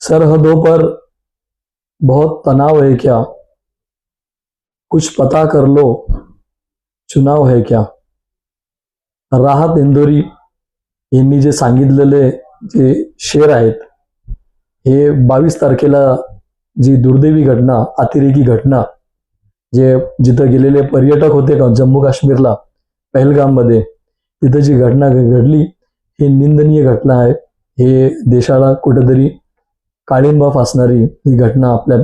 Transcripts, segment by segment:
सरहदों पर बहुत तनाव है क्या, कुछ पता कर लो, चुनाव है क्या. राहत इंदोरी यांनी जे सांगितलेले जे शेर आहेत, हे 22 तारखेला जी दुर्दैवी घटना, अतिरेकी घटना, जे जिथं गेलेले पर्यटक होते का जम्मू काश्मीरला पहलगाम मध्ये, तिथं जी घटना घडली ही निंदनीय घटना आहे. हे देशाला कुठेतरी काळिंबा फासणारी ही घटना आपल्या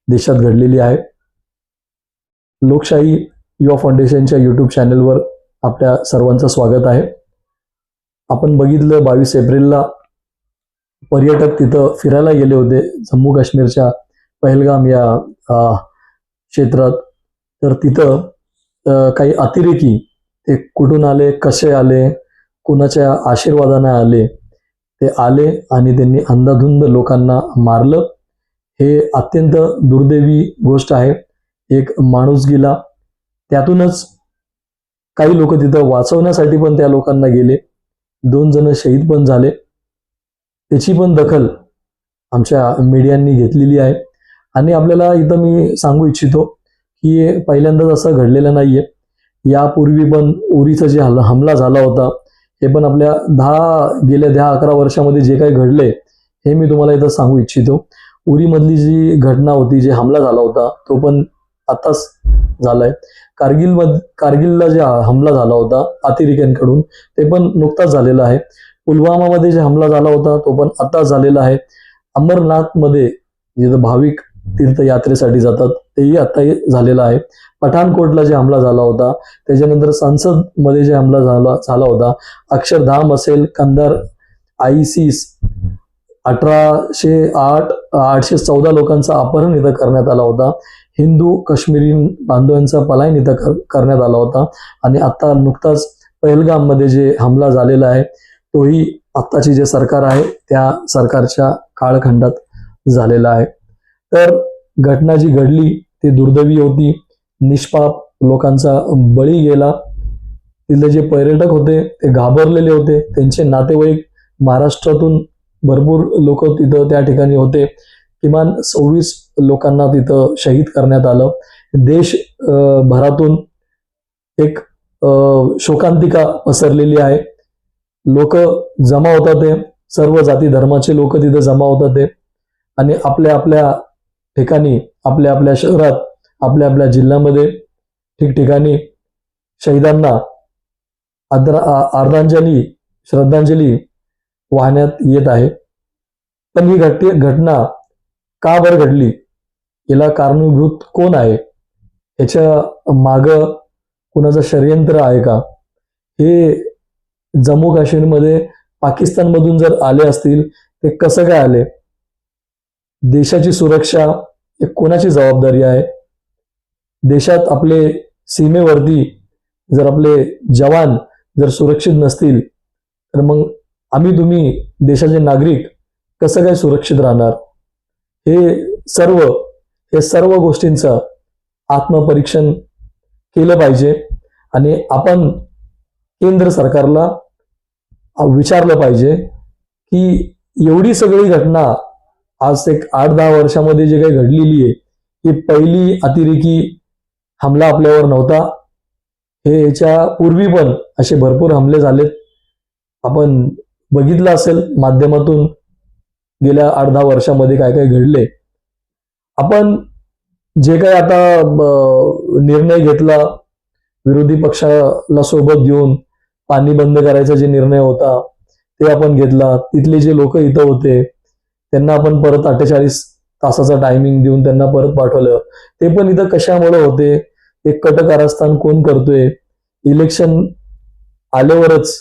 देशात घडलेली आहे. लोकशाही युवा फाउंडेशनच्या युट्यूब चॅनलवर आपल्या सर्वांचं स्वागत आहे. आपण बघितलं 22 एप्रिलला पर्यटक तिथं फिरायला गेले होते जम्मू काश्मीरच्या पहलगाम या क्षेत्रात. तर तिथं काही अतिरेकी ते कुठून आले, कसे आले, कुणाच्या आशीर्वादाने आले, ते आले आणि त्यांनी अंधाधुंद लोकांना मारलं. हे अत्यंत दुर्दैवी गोष्ट आहे. एक माणूस गेला, त्यातूनच काही लोक तिथं वाचवण्यासाठी पण त्या लोकांना गेले. 2 जण शहीद पण झाले. त्याची पण दखल आमच्या मीडियांनी घेतलेली आहे. आणि आपल्याला इथं मी सांगू इच्छितो की पहिल्यांदाच असं घडलेलं नाहीये. यापूर्वी पण उरीचा जे हमला झाला होता, हे पण आपल्या गेल्या 10-11 वर्षामध्ये जे काही घडले हे मी तुम्हाला इथं सांगू इच्छितो. उरीमधली जी घटना होती, जे हमला झाला होता, तो पण आताच झालाय. कारगिलला जे हमला झाला होता अतिरेक्यांकडून, ते पण नुकताच झालेला आहे. पुलवामामध्ये जे हमला झाला होता, तो पण आताच झालेला आहे. अमरनाथमध्ये जिथं भाविक तीर्थयात्रेसाठी जातात, तेही आता झालेला आहे. पठाणकोटला जे हमला झाला होता, त्याच्यानंतर संसद मध्ये जे हमला झाला होता, अक्षरधाम असेल, कंधार आयसिस 814 लोकांचं अपहरण इथं करण्यात आला होता. हिंदू काश्मीरी बांधवांचा पलायन इथं करण्यात आला होता. आणि आता नुकताच पहलगाम मध्ये जे हमला झालेला आहे, तोही आत्ताची जे सरकार आहे त्या सरकारच्या काळखंडात झालेला आहे. तर घटना जी घडली ती दुर्दैवी होती. निष्पाप लोकांचा बळी गेला. तिथले जे पर्यटक होते ते घाबरलेले होते. त्यांचे नातेवाईक महाराष्ट्रातून भरपूर लोक तिथं त्या ठिकाणी होते. किमान 26 लोकांना तिथं शहीद करण्यात आलं. देश भरातून एक शोकांतिका पसरलेली आहे. लोक जमा होतात, ते सर्व जाती धर्माचे लोक तिथं जमा होतात ते, आणि आपल्या आपल्या ठिकाणी, आपल्या आपल्या शहरात, आपल्या आपल्या जिल्ह्यामध्ये ठिकठिकाणी शहीदांना श्रद्धांजली वाहण्यात येत आहे. पण ही घटना का बरं घडली, याला कारणीभूत कोण आहे, याच्या माग कुणाचं षडयंत्र आहे का? हे जम्मू काश्मीरमध्ये पाकिस्तानमधून जर आले असतील, ते कसं काय आले? देशाची सुरक्षा हे कोणाची जबाबदारी आहे? देशात आपले सीमेवरती जर आपले जवान जर सुरक्षित नसतील, तर मग तुम्ही देशाचे नागरिक कसं काय सुरक्षित राहणार? हे सर्व गोष्टींचं आत्मपरीक्षण केलं पाहिजे. आणि आपण केंद्र सरकारला विचारलं पाहिजे की एवढी सगळी घटना आज एक 8-10 वर्षामध्ये जे काही घडलेली आहे, ही पहिली अतिरेकी हमला आपल्यावर नव्हता. याच्या पूर्वी पण असे भरपूर हमले झालेत. आपण बघितलं असेल माध्यमातून गेल्या 8-10 वर्षामध्ये काय काय घडले. आपण जे काही आता निर्णय घेतला, विरोधी पक्षाला सोबत घेऊन पाणी बंद करायचा जे निर्णय होता ते आपण घेतला. तिथले जे लोक इथं होते त्यांना आपण परत 48 तासाचा टायमिंग देऊन त्यांना परत पाठवलं. ते पण इथं कशामुळे होते? एक कटकारस्थान कोण करतोय? इलेक्शन आल्यावरच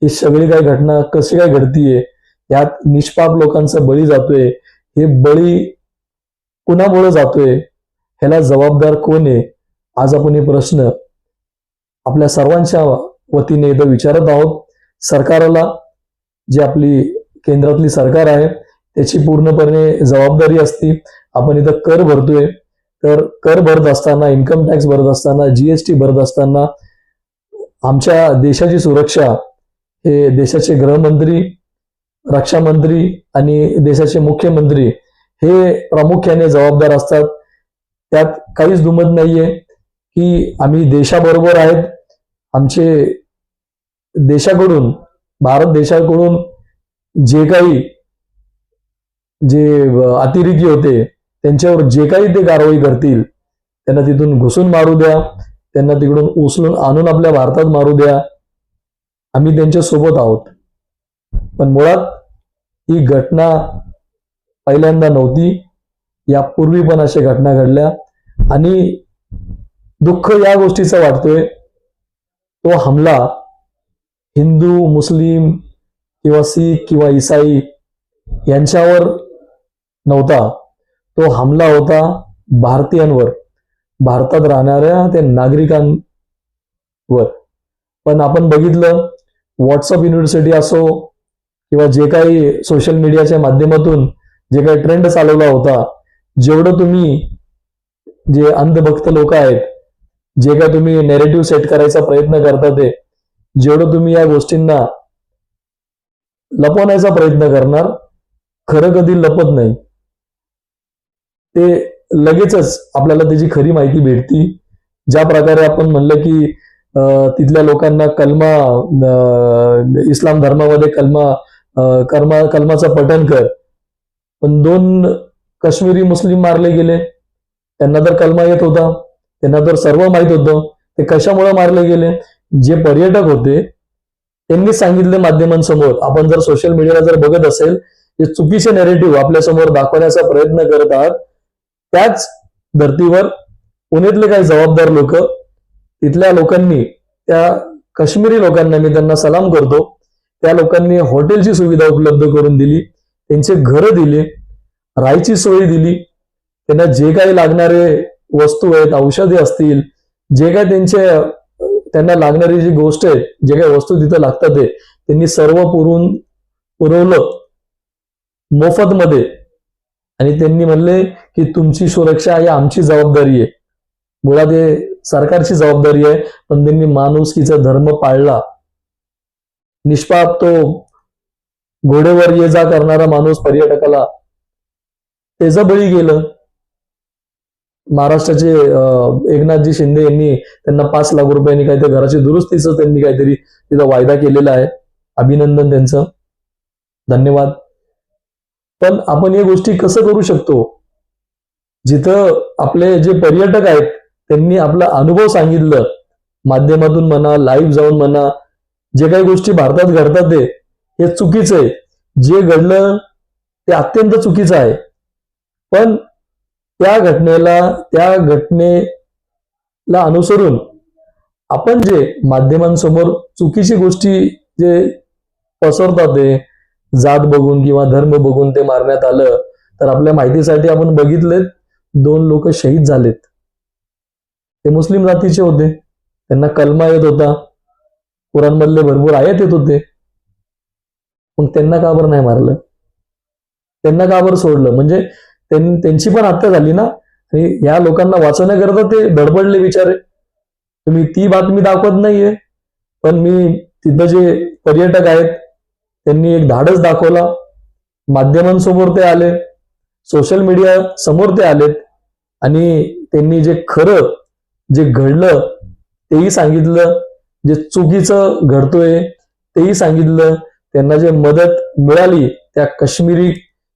ही सगळी काय घटना कशी काय घडतीये? यात निष्पाप लोकांचा बळी जातोय. हे बळी कुणामुळे जातोय? ह्याला जबाबदार कोण आहे? आज आपण हे प्रश्न आपल्या सर्वांच्या वतीने इथं विचारत आहोत. सरकारला, जी आपली केंद्रातली सरकार आहे, त्याची पूर्णपणे जबाबदारी असते. आपण इथं कर भरतोय, तर कर भरत असताना, इन्कम टॅक्स भरत असताना, जीएसटी भरत असताना आमच्या देशाची सुरक्षा हे देशाचे गृहमंत्री रक्षा मंत्री आणि देशाचे मुख्यमंत्री हे प्रामुख्याने जबाबदार असतात. त्यात काहीच दुमत नाहीये की आम्ही देशाबरोबर आहेत. आमचे देशाकडून, भारत देशाकडून जे काही अतिरेकी होते त्यांच्यावर जे काही ते कारवाई करतील, त्यांना तिथून घुसून मारू द्या, त्यांना तिकडून उचलून आणून आपल्या भारतात मारू द्या, आम्ही त्यांच्या सोबत आहोत. पण मुळात ही घटना पहिल्यांदा नव्हती. यापूर्वी पण अशा घटना घडल्या आणि दुःख या गोष्टीचं वाटतोय, तो हमला हिंदू, मुस्लिम किंवा शीख किंवा ईसाई यांच्यावर नव्हता. तो हमला होता भारतीयांवर, भारतात राहणाऱ्या त्या नागरिकांवर. पण आपण बघितलं, व्हॉट्सअप युनिव्हर्सिटी असो किंवा जे काही सोशल मीडियाच्या माध्यमातून जे काही ट्रेंड चालवला होता, जेवढं तुम्ही जे अंधभक्त लोक आहेत, जे काय तुम्ही नॅरेटिव्ह सेट करायचा प्रयत्न करता, ते जेवढं तुम्ही या गोष्टींना लपवण्याचा प्रयत्न करणार, खरं कधी लपत नाही. ते लगेचच आपल्याला त्याची खरी माहिती भेटती. ज्या प्रकारे आपण म्हणलं की तिथल्या लोकांना कलमा, इस्लाम धर्मामध्ये कलमाचं पठण कर, पण 2 काश्मीरी मुस्लिम मारले गेले. त्यांना तर कलमा येत होता, त्यांना तर सर्व माहित होतं. ते कशामुळे मारले गेले? जे पर्यटक होते त्यांनीच सांगितले माध्यमांसमोर. आपण जर सोशल मीडियाला जर बघत असेल, जे चुकीचे नॅरेटिव्ह आपल्यासमोर दाखवण्याचा प्रयत्न करत आहात, त्याच धर्तीवर पुण्यातले काही जबाबदार लोक, तिथल्या लोकांनी, त्या काश्मीरी लोकांना मी त्यांना सलाम करतो, त्या लोकांनी हॉटेलची सुविधा उपलब्ध करून दिली, त्यांचे घरं दिली, राहायची सोय दिली, त्यांना जे काही लागणारे वस्तू आहेत, औषधे असतील, जे काही त्यांना लागणारी जी गोष्ट आहे, जे काही वस्तू तिथं लागतात, ते त्यांनी सर्व पुरवलं मोफतमध्ये. आणि त्यांनी म्हणले की तुमची सुरक्षा ही आमची जबाबदारी आहे. मुळात हे सरकारची जबाबदारी आहे, पण त्यांनी माणुसकीचा धर्म पाळला. निष्पाप तो घोडेवर ये जा करणारा माणूस पर्यटकाला त्याचं बळी गेलं. महाराष्ट्राचे एकनाथजी शिंदे यांनी त्यांना 5 लाख रुपयांनी काहीतरी घराची दुरुस्तीचं त्यांनी काहीतरी तिथं वायदा केलेला आहे. अभिनंदन त्यांचं, धन्यवाद. पण आपण या गोष्टी कसं करू शकतो? जिथं आपले जे पर्यटक आहेत त्यांनी आपला अनुभव सांगितलं, माध्यमातून म्हणा, लाईव्ह जाऊन म्हणा, जे काही गोष्टी भारतात घडतात हे चुकीचं आहे. जे घडलं ते अत्यंत चुकीचं आहे. पण त्या घटनेला अनुसरून आपण जे माध्यमांसमोर चुकीची गोष्टी जे पसरतात, ते जात बघून किंवा धर्म बघून ते मारण्यात आलं, तर आपल्या माहितीसाठी आपण बघितलेत 2 लोक शहीद झालेत. ते मुस्लिम जातीचे होते, त्यांना कलमा येत होता, कुराणमधले भरपूर आयत येत होते. मग त्यांना का बरं नाही मारलं? त्यांना का बरं सोडलं? म्हणजे त्यांची पण हत्या झाली ना. आणि या लोकांना वाचवण्याकरता ते धडपडले बिचारे. तुम्ही ती बातमी दाखवत नाहीये, पण मी तिथं जे पर्यटक आहेत त्यांनी एक धाडस दाखवला. माध्यमांसमोर ते आले, सोशल मीडिया समोर ते आलेत आणि त्यांनी जे खरं जे घडलं तेही सांगितलं, जे चुकीचं घडतोय तेही सांगितलं. त्यांना जे मदत मिळाली त्या काश्मीरी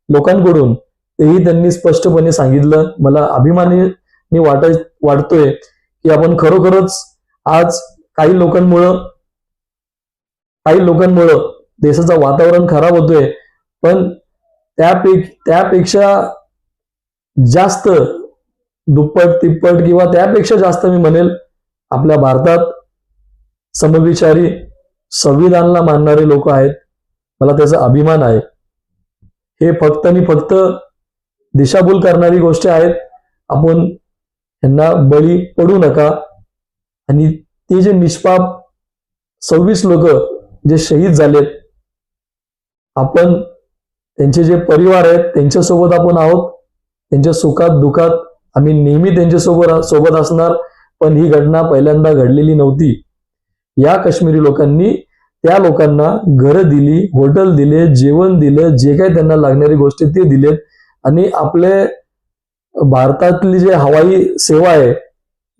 लोकांकडून तेही त्यांनी स्पष्टपणे सांगितलं. मला अभिमानी वाटतोय की आपण खरोखरच आज काही लोकांमुळं देशाचं वातावरण खराब होतोय, पण त्यापेक्षा जास्त, दुप्पट तिप्पट किंवा त्यापेक्षा जास्त मी म्हणेल, आपल्या भारतात समविचारी, संविधानाला मानणारे लोक आहेत. मला त्याचा अभिमान आहे. हे फक्त आणि फक्त दिशाभूल करणारी गोष्ट आहेत. आपण यांना बळी पडू नका. आणि ते जे निष्पाप 26 लोक जे शहीद झालेत, आपण त्यांचे जे परिवार आहेत त्यांच्यासोबत आपण आहोत. त्यांच्या सुखात दुखात आम्ही नेहमी त्यांच्या सोबत असणार. पण ही घटना पहिल्यांदा घडलेली नव्हती. या काश्मीरी लोकांनी त्या लोकांना घरं दिली, हॉटेल दिले, जेवण दिलं, जे काही त्यांना लागणारी गोष्टी ते दिलेत. आणि आपले भारतातली जे हवाई सेवा आहे,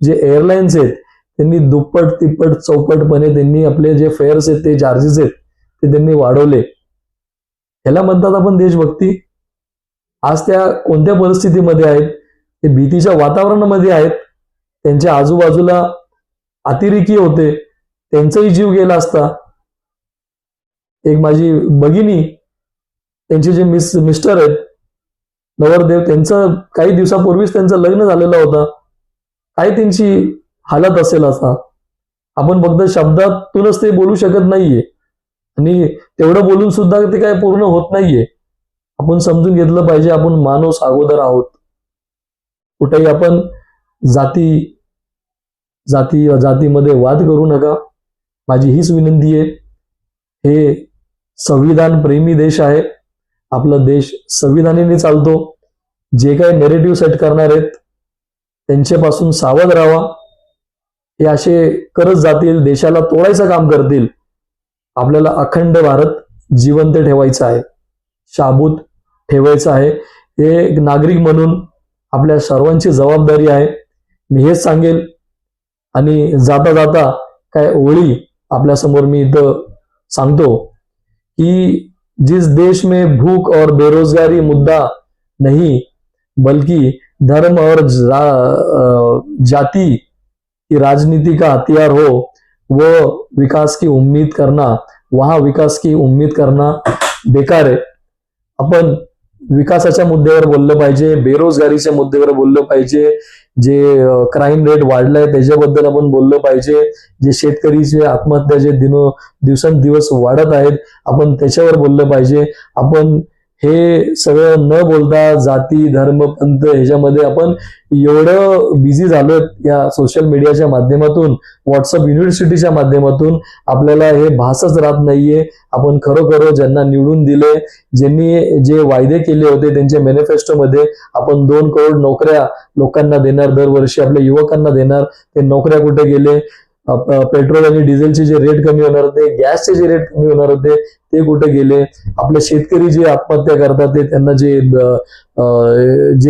जे एअरलाईन्स आहेत, त्यांनी दुप्पट तिप्पट चौपटपणे त्यांनी आपले जे फेअर्स आहेत, ते चार्जेस आहेत, ते त्यांनी वाढवले. याला म्हणतात आपण देशभक्ती. आज त्या कोणत्या परिस्थितीमध्ये आहेत? ते भीतीच्या वातावरणामध्ये आहेत. त्यांच्या आजूबाजूला अतिरेकी होते, त्यांचाही जीव गेला असता. एक माझी भगिनी, त्यांचे जे मिस्टर आहेत, नवरदेव, त्यांचं काही दिवसापूर्वीच त्यांचं लग्न झालेलं होतं. काय त्यांची हालत असेल असा. आपण फक्त शब्दातूनच ते बोलू शकत नाहीये, आणि तेवढं बोलून सुद्धा ते काय पूर्ण होत नाहीये. आपण समजून घेतलं पाहिजे, आपण माणूस अगोदर आहोत. कुठेही आपण जातीमध्ये वाद करू नका, माझी हीच विनंती आहे. हे संविधान प्रेमी देश आहे. आपला देश संविधानाने चालतो. जे काही नेरेटिव्ह सेट करणार आहेत त्यांच्यापासून सावध राहा. हे असे करत जातील, देशाला तोडायचं काम करतील. आपल्याला अखंड भारत जिवंत ठेवायचा आहे, शाबूत ठेवायचं आहे. हे एक नागरिक म्हणून आपल्या सर्वांची जबाबदारी आहे. मी हेच सांगेल. आणि जाता जाता काय ओळी आपल्या समोर मी इथं सांगतो की जिस देश में भूख और बेरोजगारी मुद्दा नहीं बल्कि धर्म और जाति की राजनीति का हथियार हो, वो विकास की उम्मीद करना, वहां विकास की उम्मीद करना बेकार आहे. आपण विकासाच्या मुद्द्यावर बोललं पाहिजे, बेरोजगारीच्या मुद्द्यावर बोललं पाहिजे, जे क्राईम रेट वाढलाय त्याच्याबद्दल आपण बोललं पाहिजे, जे शेतकरीचे आत्महत्या जे दिवसेंदिवस वाढत आहेत आपण त्याच्यावर बोललं पाहिजे. आपण हे सगळं न बोलता जाती, धर्म, पंथ ह्याच्यामध्ये आपण एवढं बिझी झालोय या सोशल मीडियाच्या माध्यमातून, व्हॉट्सअप युनिव्हर्सिटीच्या माध्यमातून. आपल्याला हे भासच राहत नाहीये. आपण खरोखर ज्यांना निवडून दिले, ज्यांनी जे वायदे केले होते त्यांच्या मॅनिफेस्टोमध्ये, आपण 2 करोड नोकऱ्या लोकांना देणार, दरवर्षी आपल्या युवकांना देणार, ते नोकऱ्या कुठे गेले? पेट्रोल आणि डिझेलचे जे रेट कमी होणार होते, गॅसचे जे रेट कमी होणार होते, ते कुठे गेले? आपले शेतकरी जे आत्महत्या करतात ते, त्यांना जे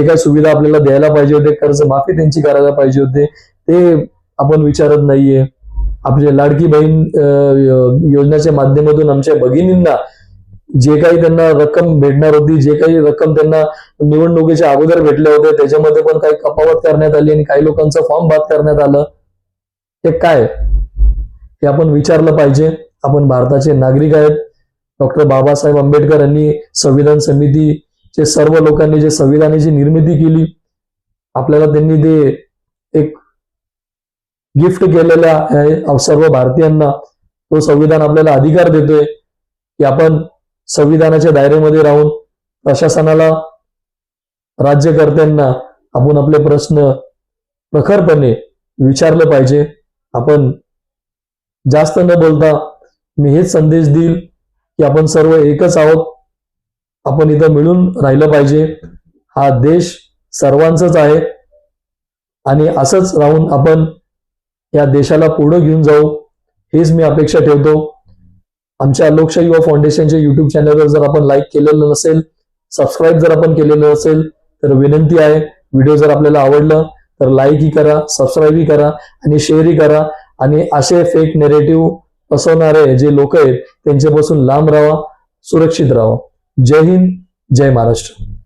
काही सुविधा आपल्याला द्यायला पाहिजे होते, कर्ज माफी त्यांची करायला पाहिजे होते, ते आपण विचारत नाहीये. आपल्या लाडकी बहीण योजनेच्या माध्यमातून आमच्या भगिनींना जे काही त्यांना रक्कम भेटणार होती, जे काही रक्कम त्यांना निवडणुकीच्या अगोदर भेटल्या होत्या, त्याच्यामध्ये पण काही कपात करण्यात आली आणि काही लोकांचं फॉर्म बाद करण्यात आलं. हे काय? हे आपण विचारलं पाहिजे. आपण भारताचे नागरिक आहेत. डॉक्टर बाबासाहेब आंबेडकर यांनी संविधान समितीचे सर्व लोकांनी जे संविधानाची निर्मिती केली, आपल्याला त्यांनी ते एक गिफ्ट केलेलं आहे सर्व भारतीयांना. तो संविधान आपल्याला अधिकार देतोय की आपण संविधानाच्या दायऱ्यामध्ये राहून प्रशासनाला, राज्यकर्त्यांना आपण आपले प्रश्न प्रखरपणे विचारलं पाहिजे. आपण जास्त न बोलता मी हेच संदेश देईल की आपण सर्व एकच आहोत. आपण इथं मिळून राहिलं पाहिजे. हा देश सर्वांचाच आहे आणि असंच राहून आपण या देशाला पुढे घेऊन जाऊ, हेच मी अपेक्षा ठेवतो. आमच्या लोकशाही युवा फाउंडेशनच्या युट्यूब चॅनलवर जर आपण लाईक केलेलं नसेल, सबस्क्राईब जर आपण केलेलं नसेल, तर विनंती आहे, व्हिडिओ जर आपल्याला आवडलं तर लाईकही करा, सबस्क्राईबही करा आणि शेअरही करा. आणि असे फेक नेरेटिव्ह पसरवणारे जे लोक आहेत त्यांच्यापासून लांब राहा, सुरक्षित राहा. जय हिंद, जय महाराष्ट्र.